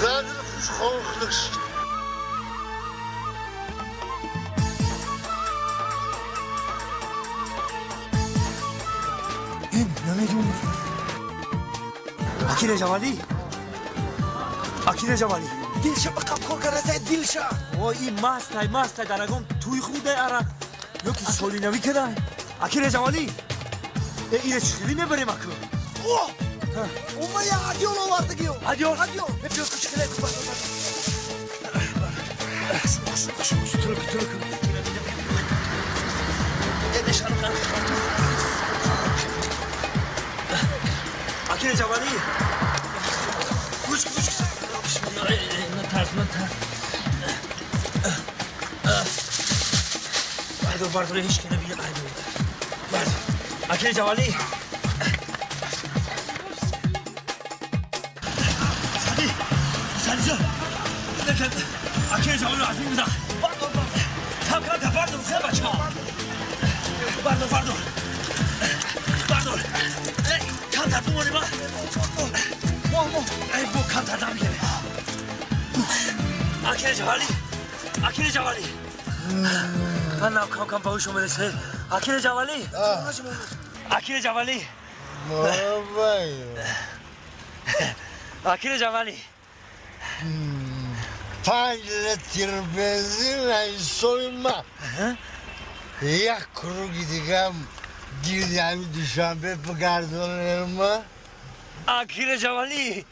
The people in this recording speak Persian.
Zaten schoongeluk. نمیدون اکیل جمالی اکیل جمالی دلشا بقب کار کرده دلشا وای مست درگم توی خوده عرق یکی سولی نوی کدای اکیل جمالی اینه چخیلی نبریم اکو اوما یا عدیول آورده گیو عدیول بپیو کشکله ترک اکیل جمالی گوش نترس بردار هیچ که نبیه بردار اکیل جمالی سادی جان نکن اکیل جمالی عظیم بزن بردار خیلی بچه ها بردار کم تر بمانی با ای بو کم تر دم گیره اکیل جوالی من نم کم باوش اومده سه اکیل جوالی اکیل جوالی 5 لیتر بنزین ای soyma. یک کروگی دیگم گیردمی دوشنبه بگردانم اکیل جوالی